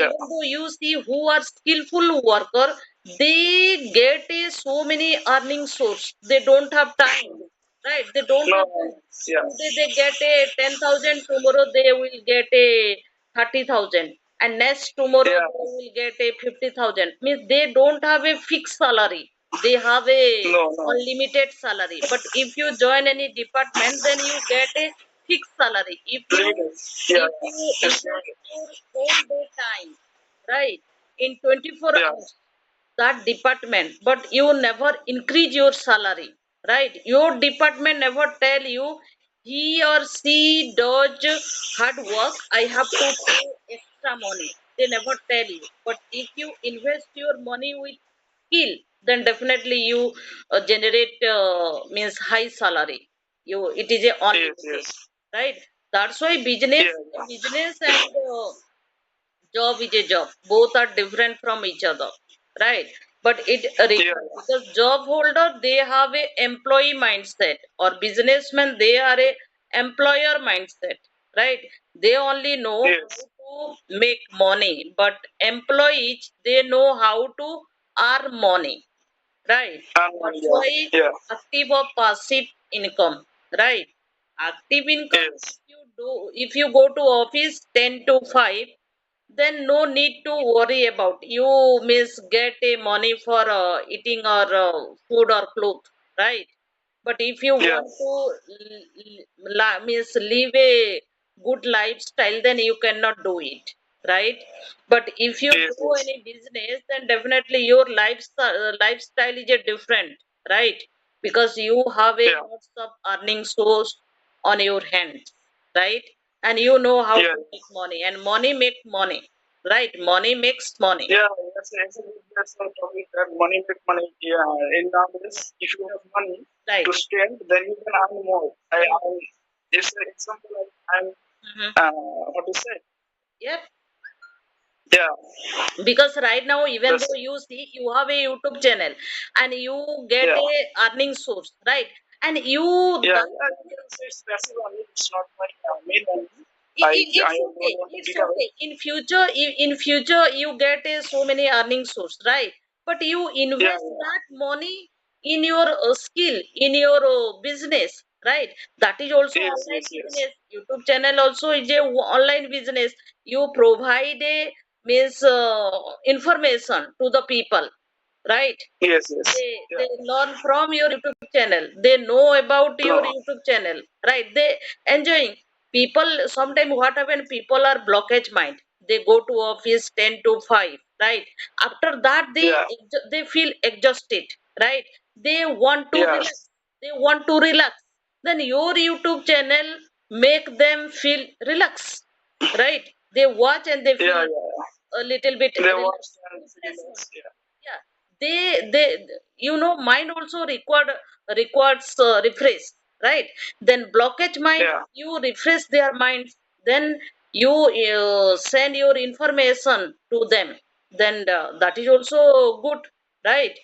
even though you see who are skillful worker, they get so many earning source. They don't have time, right? They don't have time. Today they get a 10,000, tomorrow they will get a 30,000, and next tomorrow they will get a 50,000. Means they don't have a fixed salary. They have a unlimited salary. But if you join any department, then you get a fixed salary. If you invest your whole day time, right, in 24 hours, that department, but you never increase your salary, right? Your department never tell you he or she does hard work, I have to pay extra money. They never tell you. But if you invest your money with skill, then definitely you generate means high salary. You, it is a unlimited, right? That's why business and job is a job. Both are different from each other, right? But it because job holder they have a employee mindset, or businessmen they are a employer mindset, right? They only know how to make money, but employees they know how to earn money, right? That's why active or passive income, right? Active income, if you go to office 10 to 5, then no need to worry about you miss get a money for eating or food or clothes, right? But if you want to means live a good lifestyle, then you cannot do it, right? But if you do any business, then definitely your lifestyle is a different, right? Because you have a lots of earning source on your hands, right? And you know how to make money, and money make money, right? Money makes money, right? Mhm. Yep. Because right now, even though you see you have a YouTube channel and you get a earning source, right? And you it's okay. It's okay. In future, you get so many earning source, right? But you invest that money in your skill, in your business, right? That is also online business. YouTube channel also is a online business. You provide a means information to the people, right? They learn from your YouTube channel. They know about your YouTube channel, right? They enjoying. People sometimes what happen, people are blockage mind. They go to office 10 to 5, right? After that they feel exhausted, right? They want to relax. They want to relax. Then your YouTube channel make them feel relax, right? They watch and they feel a little bit relaxed. Yeah, they mind also requires refresh, right? Then blockage mind, you refresh their minds. Then you send your information to them. Then that is also good, right?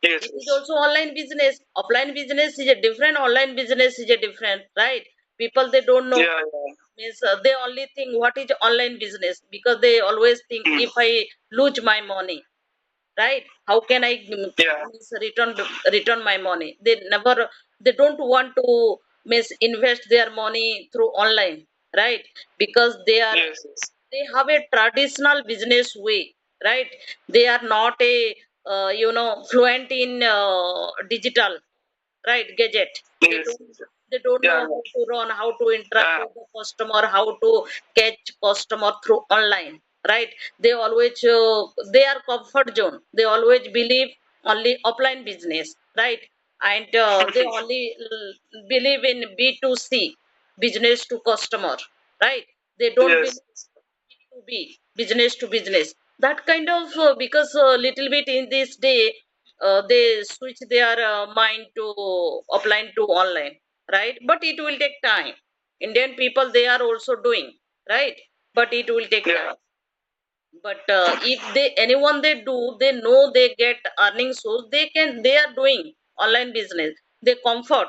It is also online business. Offline business is a different, online business is a different, right? People they don't know. Means they only think what is online business, because they always think if I lose my money, right, how can I means return my money. They don't want to means invest their money through online, right? Because they have a traditional business way, right? They are not a fluent in digital, right, gadget. They don't know how to run, how to interact with the customer, how to catch customer through online, right? They always they are comfort zone. They always believe only offline business, right? And they only believe in B2C, business to customer, right? They don't believe to be business to business. That kind of because little bit in this day they switch their mind to offline to online, right? But it will take time. Indian people they are also doing, right? But it will take time. But if they anyone they do, they know they get earning source, they are doing online business. They comfort,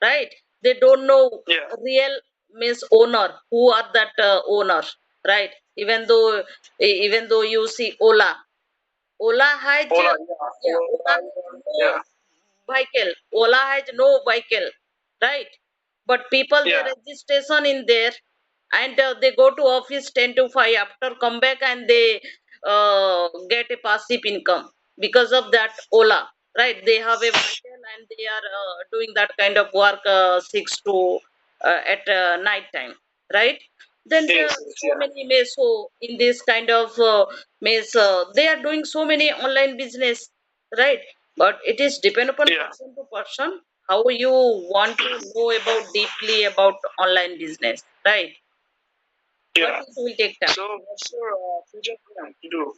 right? They don't know real means owner, who are that owner, right? Even though you see Ola has Ola, yeah, Ola, Ola has yeah, no vehicle. Ola has no vehicle, right? But people they yeah, registration in there, and they go to office 10 to 5. After come back and they get a passive income because of that Ola, right? They have a vehicle and they are doing that kind of work 6 to at night time, right? Then there yes, are yes, so many may so in this kind of means they are doing so many online business, right? But it is depend upon yeah, person to person how you want to know about deeply about online business, right? But yeah. it will take time. So, what's your future plan to do?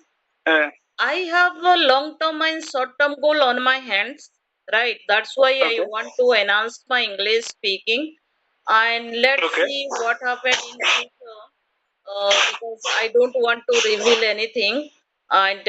Uh, I have a long term and short term goal on my hands, right? That's why I okay, want to enhance my English speaking, and let's okay, see what happens in future. Because I don't want to reveal anything. And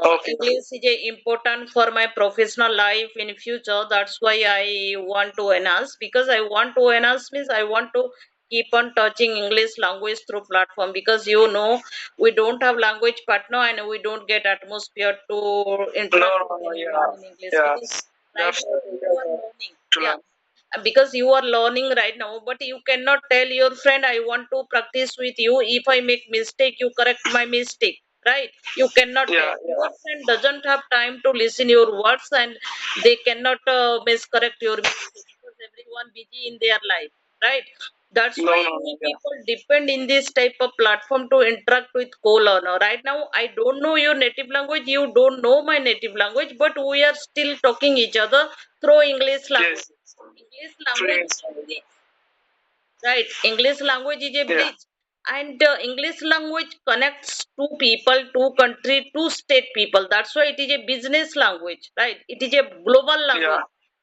okay, English is important for my professional life in future. That's why I want to enhance. Because I want to enhance means I want to keep on touching English language through platform. Because we don't have language partner and we don't get atmosphere to no, interact no, with no, anyone yeah, in English. It yeah, is right now definitely, you are learning. to Yeah, learn. because you are learning right now, but you cannot tell your friend I want to practice with you. If I make mistake you correct my mistake, right? You cannot Yeah, tell. Your yeah, friend doesn't have time to listen your words, and they cannot miscorrect your mistake because everyone busy in their life, right? That's no, why no, we no, yeah, people depend in this type of platform to interact with co-learner. Right now I don't know your native language, you don't know my native language, but we are still talking each other through English language. yes, English three language minutes, is a bridge, right? English language is a yeah, bridge, and English language connects two people, two country, two state people. That's why it is a business language, right? It is a global yeah,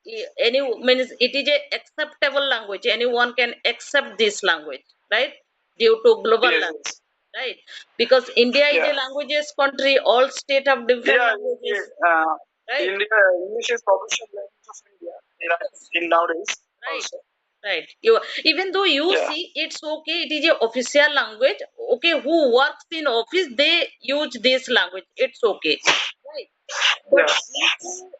language. Any means it is a acceptable language. Anyone can accept this language, right? Due to global yes, language, yes, right? Because India is yeah, a languages country. All state have different yeah, languages, yeah. right? India, English is official language of India Yes. in nowadays Right, also. right. You even though you Yeah, see it's okay, it is a official language. Okay, who works in office they use this language. It's okay, right? But yeah,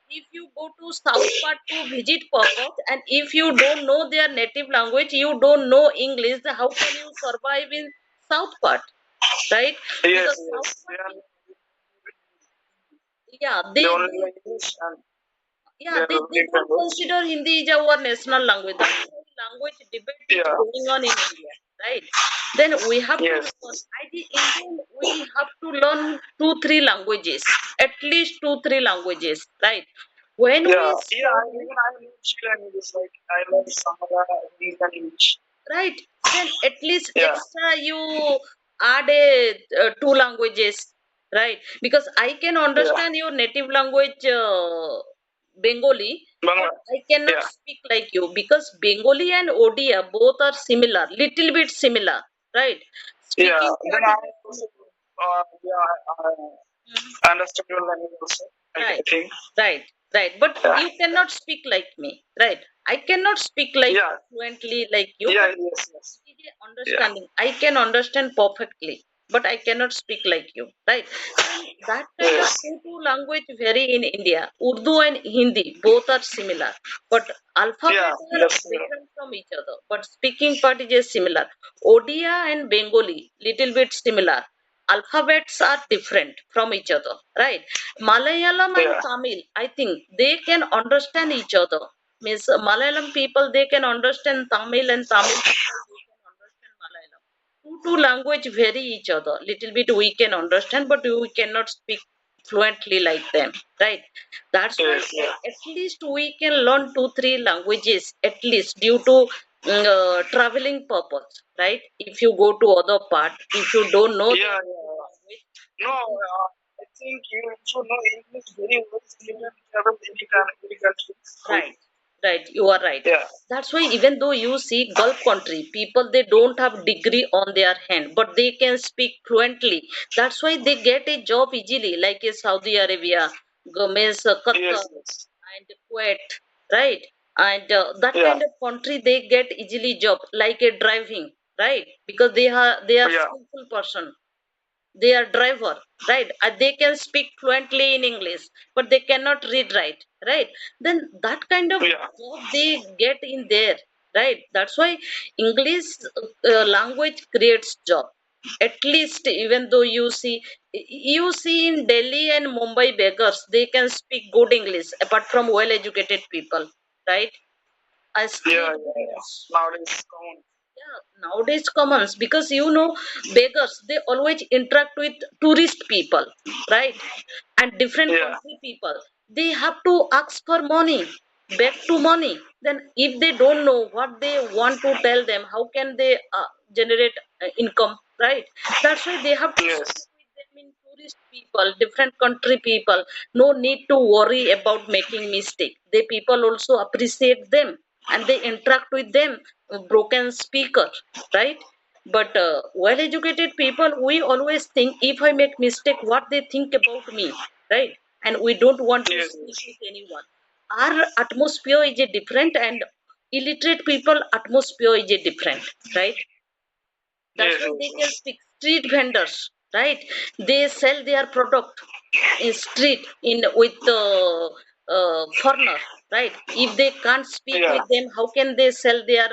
if you go to south part to visit purpose, and if you don't know their native language, you don't know English, how can you survive in south part, right? yes, Because south yes. part, yeah, They only like English and yeah, they are they big don't language. consider Hindi is our national language. That's why language debate is Yeah, going on in India, right? Then we have to yes. learn. I think Indian we have to learn 2, 3 languages, at least 2, 3 languages, right? When Yeah, we yeah. study, Even I know Chile languages like I learned Samara, English and English. right? Then at least Yeah, extra you add a 2 languages, right? Because I can yeah. understand your native language, Bengali, but Bangla. I cannot Yeah, speak like you because Bengali and Odia both are similar, little bit similar, right? yeah. Speaking Then part I is also, yeah, similar. I understood your language also. I Right, think. right, right. But Yeah, you cannot speak like me, right? I cannot speak like yeah, fluently like you, yeah. but Yes, yes. it is a Yeah, understanding. I can understand perfectly, but I cannot speak like you, right? And that kind of yes. two language vary in India. Urdu and Hindi both are similar, but Yeah, alphabet are that's different from each other. But speaking part is similar. Odia and Bengali little bit similar. Alphabets are different from each other, right? Malayalam and yeah, Tamil, I think they can understand each other. Means Malayalam people they can understand Tamil, and Tamil people they can understand Malayalam. Two language vary each other. Little bit we can understand, but we cannot speak fluently like them, right? That's why yes, yeah, at least we can learn 2, 3 languages at least due to traveling purpose, right? If you go to other part, if you don't know their yeah, native yeah. language, No, I think I think you should know English very well. You can travel any country. right, right, you are right. Yeah, That's why even though you see Gulf country, people they don't have degree on their hand, but they can speak fluently. That's why they get a job easily, like in Saudi Arabia, means Qatar yes, yes. and Kuwait, right? And that Yeah, kind of country they get easily job, like a driving, right? Because they are yeah, skillful person, they are driver, right? They can speak fluently in English, but they cannot read, write, right? Then that kind of Yeah. job they get in there, right? That's why English language creates job. At least, even though you see in Delhi and Mumbai, beggars, they can speak good English apart from well educated people, right? As Yeah, street yeah, yeah. vendors. Nowadays, common. Yeah, nowadays commons, because beggars, they always interact with tourist people, right? And different Yeah. country people. They have to ask for money, beg to money. Then if they don't know what they want to tell them, how can they generate income, right? That's why they have to Yes. speak with them in tourist people, different country people. No need to worry about making mistake. They people also appreciate them, and they interact with them, broken speaker, right? But well educated people, we always think, if I make mistake, what they think about me, right? And we don't want to Yes. speak with anyone. Our atmosphere is a different, and illiterate people atmosphere is a different, right? That's Yes. why they can Yes. speak. Street vendors, right? They sell their product in street in with the foreigner, right? If they can't speak Yeah. with them, how can they sell their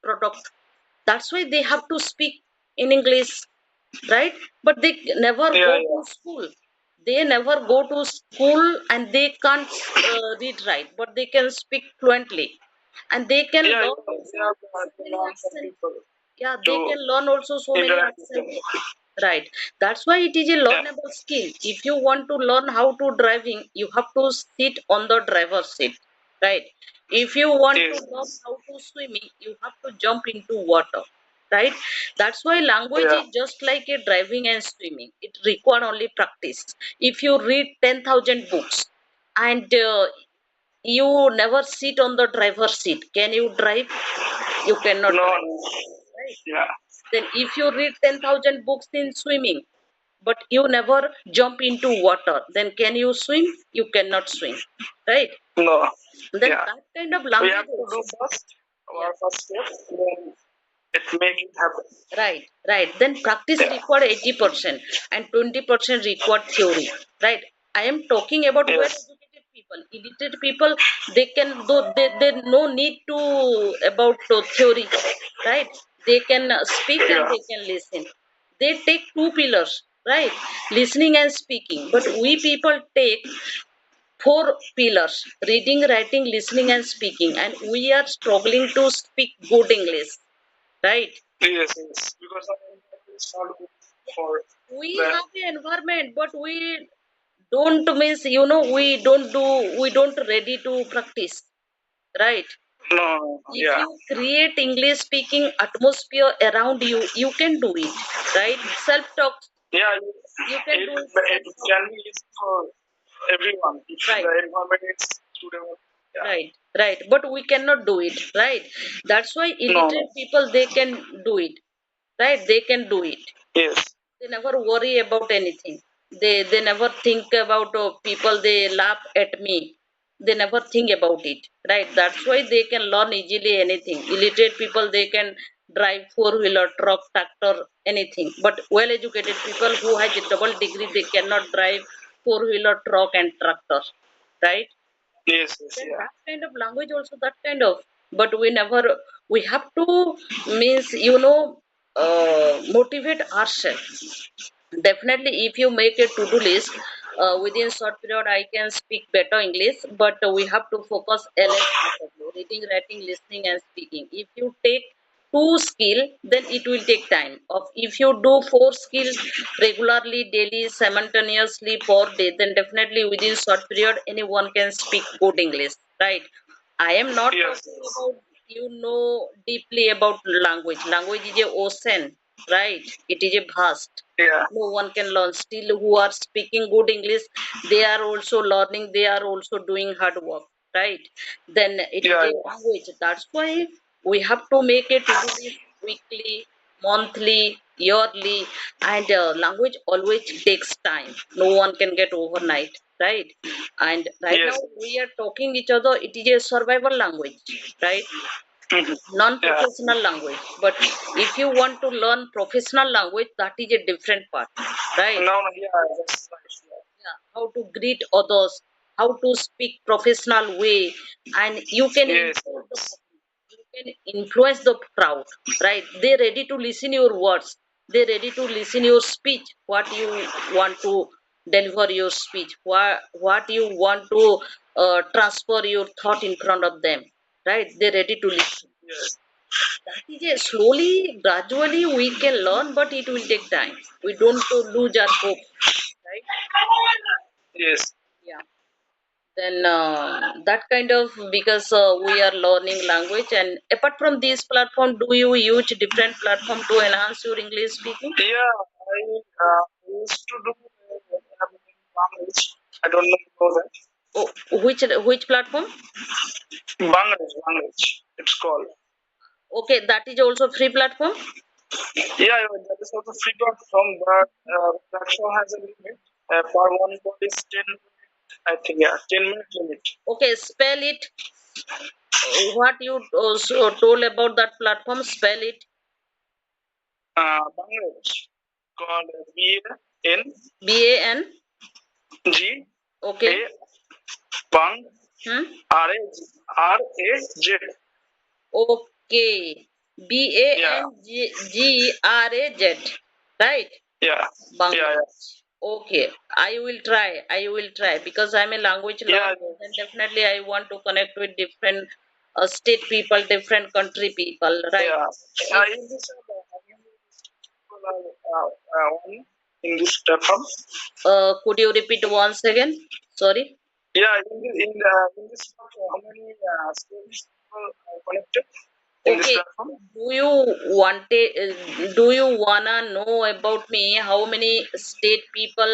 product? That's why they have to speak in English, right? But they never Yeah. go to Yeah. school. They never go to school, and they can't read, write, but they can speak fluently, and they can Yeah. learn Yeah. They also have so to many learn from accent. people Yeah, to they can learn also so many interact with them. accent, right? That's why it is a Yeah. learnable skill. If you want to learn how to driving, you have to sit on the driver's seat, right? If you want to Yes. learn how to swimming, you have to jump into water, right? That's why language Yeah. is just like a driving and swimming. It require only practice. If you read 10,000 books, and you never sit on the driver's seat, can you drive? You cannot No. drive, No. right? Yeah. Then if you read 10,000 books in swimming, but you never jump into water, then can you swim? You cannot swim, right? No. Then Yeah. that kind of We language have to do also. first Yeah. our first step, then it make it happen. Right, right. Then practice Yeah. required 80% and 20% required theory. Right. I am talking about well Yes. educated people. Illiterate people, they can do, they no need to about theory. Right. They can speak and Yeah. they can listen. They take two pillars, right? Listening and speaking. But we people take four pillars: reading, writing, listening, and speaking. And we are struggling to speak good English. Right. Yes. Yes. Because it's not good for We the. have the environment, but we don't means, we don't ready to practice, right? No. No. No. If Yeah. you create English speaking atmosphere around you, you can do it, right? Self talk, Yeah. you can It, do it, it self talk, can be easy for everyone if right? the environment is suitable. Yeah. Right, right, but we cannot do it, right? That's why No. No. illiterate people, they can do it, right? They can do it. Yes. They never worry about anything. They never think about people, they laugh at me. They never think about it, right? That's why they can learn easily anything. Illiterate people, they can drive four-wheeler, truck, tractor, anything. But well educated people who has a double degree, they cannot drive four-wheeler, truck and tractor, right? Yes. Yes. Then Yeah. that kind of language also, that kind of. But we never, we have to means, motivate ourselves. Definitely, if you make a to-do list, within short period I can speak better English, but we have to focus less massively. Reading, writing, listening, and speaking. If you take two skill, then it will take time. Of if you do four skill regularly, daily, simultaneously per day, then definitely within short period anyone can speak good English, right? I am not Yes. talking Yes. about deeply about language. Language is a ocean, right? It is a vast. Yeah. No one can learn. Still, who are speaking good English, they are also learning. They are also doing hard work, right? Then it is Yeah. a Yeah. language. That's why we have to make a to-do list weekly, monthly, yearly, and language always takes time. No one can get overnight, right? And right now Yes. we are talking each other. It is a survival language, right? Mhm. non-professional language. But if you want to learn professional language, that is a different part, right? No, no, yeah, that's right. Yeah, how to greet others, how to speak professional way, and you can Yes, influence the yes, public, you can influence the crowd, right? They ready to listen your words, they ready to listen your speech, what you want to deliver your speech, what you want to transfer your thought in front of them, right? They ready to listen. yes, That is a slowly, gradually we can learn, but it will take time. We don't lose our hope, right? yes. Yeah. Then that kind of, because we are learning language, and apart from this platform, do you use different platform to enhance your English speaking? Yeah, used to do Bangladesh. I don't know that. Oh, which platform? Bangladesh, Bangladesh. It's called. Okay, that is also free platform. Yeah, yeah, that is also free platform, but platform has a limit. Per one code is 10 minutes. I think, yeah, 10 minute limit. Okay, spell it. What you told about that platform? Spell it. Bangladesh called BAN BAN. G A Okay. Bang Hmm? RAZ. Okay. B A Yeah, N G R A Z. Right? yeah, yeah, yeah, Bangladesh. Okay, I will try. I will try because I'm a language yeah, learner. Then definitely I want to connect with different state people, different country people. Right? yeah. If In this, how many people are in this platform? could you repeat once again? Sorry. Yeah, in this platform, how many students people are connected in this Okay. platform? Do you wanna know about me? How many state people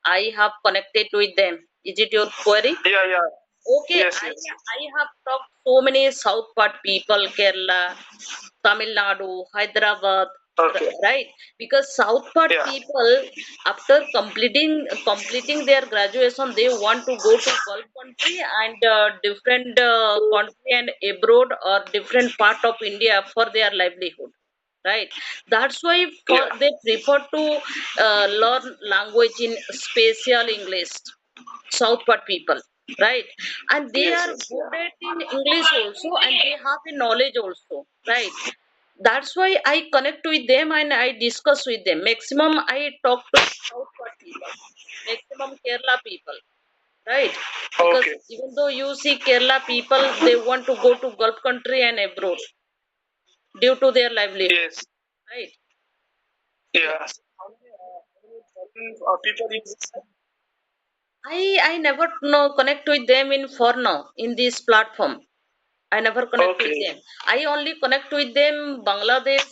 I have connected with them? Is it your query? Yeah, yeah. Okay, Yes, I yes, yes. I have talked so many South part people, Kerala, Tamil Nadu, Hyderabad, Okay. right? Because South part Yeah. people, after completing their graduation, they want to go to Gulf country and different country and abroad or different part of India for their livelihood, right? That's why for Yeah. they prefer to learn language in special English. South part people, right? And they Yes, are yes, good yeah. at in English also, and they have a knowledge also, right? That's why I connect with them and I discuss with them. Maximum I talk to South part people, maximum Kerala people, right? Because Okay. even though you see Kerala people, they want to go to Gulf country and abroad due to their livelihood, Yes. right? Yeah. Yeah. How many people in this? I never know connect with them in for now in this platform. I never connect with Okay. them. I only connect with them Bangladesh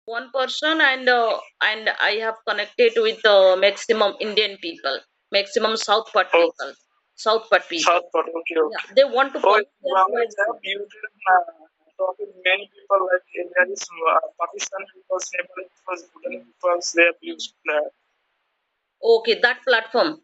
one person, and I have connected with maximum Indian people, maximum South part Oh, people, South part people. South Port. Okay, Yeah, okay. they want to Oh, polish in their Bangladesh, fluency. you can talk with many people. Like there is Pakistan people, Nepal people, Bhutan people. They have used Okay, that platform.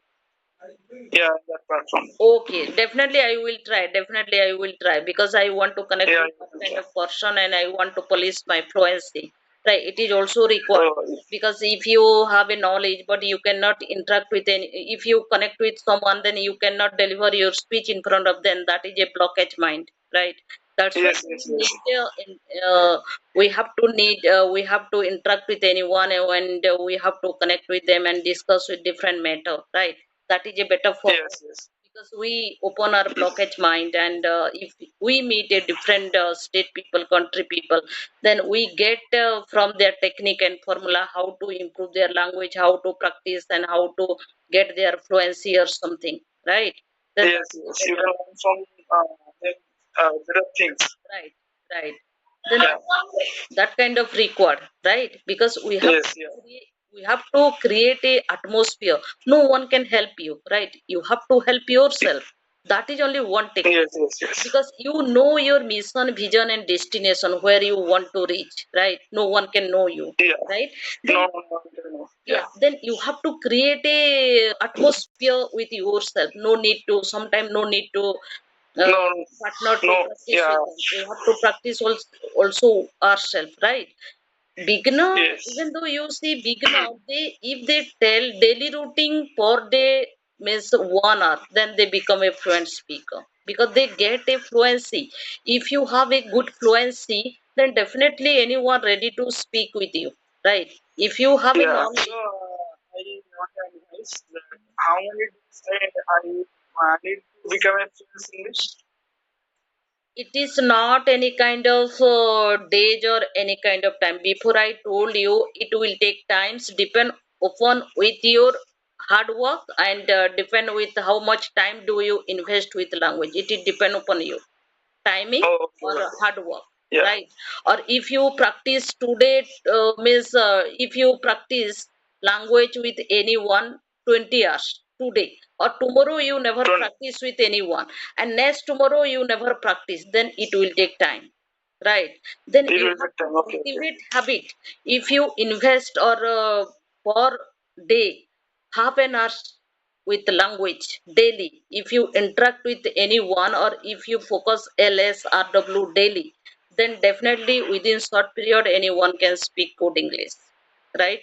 yeah, that platform. Okay, definitely I will try. Definitely I will try because I want to connect Yeah, with you that can kind try. of person and I want to polish my fluency. Right, it is also required Oh, because if you have a knowledge but you cannot interact with any, if you connect with someone, then you cannot deliver your speech in front of them. That is a blockage mind, right? That's why yes, we yes, yes. need we have to interact with anyone and we have to connect with them and discuss with different matter, right? That is a better for us Yes, yes. because we open our blockage mind, and if we meet a different state people, country people, then we get from their technique and formula how to improve their language, how to practice, and how to get their fluency or something, right? Then Yes, that is yes. You better. can learn from them, better things. Right, right. Then Yeah. that kind of required, right? Because Yes, yeah. we have to create a atmosphere. No one can help you, right? You have to help yourself. That is only one technique Yes, yes, yes. because you know your mission, vision, and destination where you want to reach, right? No one can know you, Yeah. right? No, Then no, no, no. Yeah. yeah, then you have to create a atmosphere with yourself. No need to sometimes no need to No, partner to no, practice yeah, with them. We have to practice also ourselves, right? Beginner, yes, even though you see beginner, they if they tell daily routine per day means 1 hour, then they become a fluent speaker because they get a fluency. If you have a good fluency, then definitely anyone ready to speak with you, right? If you have a yeah. So knowledge, I want to advise that how many days I need to become a fluent in English. it is not any kind of days or any kind of time. Before I told you it will take times, depend upon with your hard work and depend with how much time do you invest with language. It will depend upon you timing Oh, okay, or okay. hard work, Yeah, right? Or if you practice today, means if you practice language with anyone 20 hours today, or tomorrow you never don't. practice with anyone, and next tomorrow you never practice, then it will take time, right? Then It you will have take to time. Okay, okay. cultivate habit. If you invest or per day half an hour with language daily, if you interact with anyone or if you focus lsrw daily, then definitely within short period anyone can speak good english, right?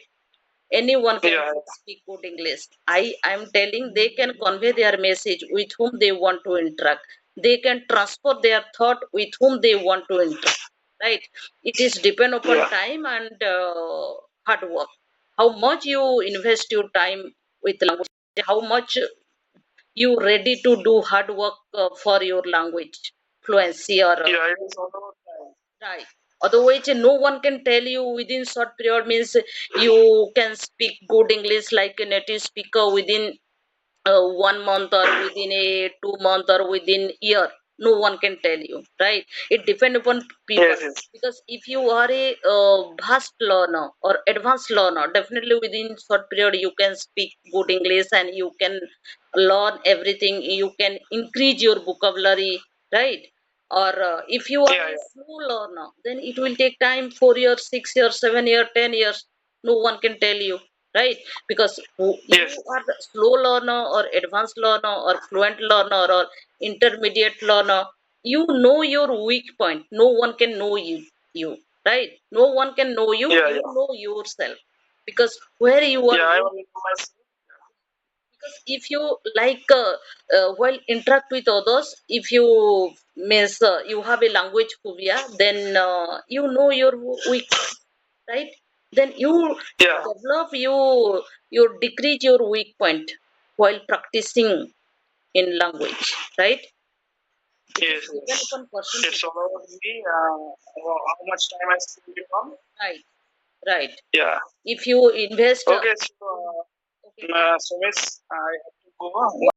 Anyone can Yeah, speak good english. I'm telling, they can convey their message with whom they want to interact. They can transfer their thought with whom they want to interact, right? It is depend upon yeah, time and hard work. How much you invest your time with language, how much you ready to do hard work for your language fluency or yeah. It is all about time. right. Otherwise, no one can tell you within short period means you can speak good English like a native speaker within 1 month or within a 2 month or within year. No one can tell you, right? It depend upon people. Yes, yes. Because if you are a vast learner or advanced learner, definitely within short period you can speak good English and you can learn everything. You can increase your vocabulary, right? Or if you are Yeah, a yeah. slow learner, then it will take time, 4 years, 6 years, 7 years, 10 years. No one can tell you, right? Because you Yes, are the slow learner or advanced learner or fluent learner or intermediate learner, you know your weak point. No one can know you, right? No one can know you. yeah, You yeah. know yourself because where you are Yeah, I weak. only know myself. Because if you like while interact with others, if you means you have a language phobia, then you know your weak point, right? Then you Yeah, develop you decrease your weak point while practicing in language, right? It is yes, depend yes. upon person to It's all about me. How much time I spend it on. right, right. Yeah. If you invest Okay, so okay, thank so miss, I have to go.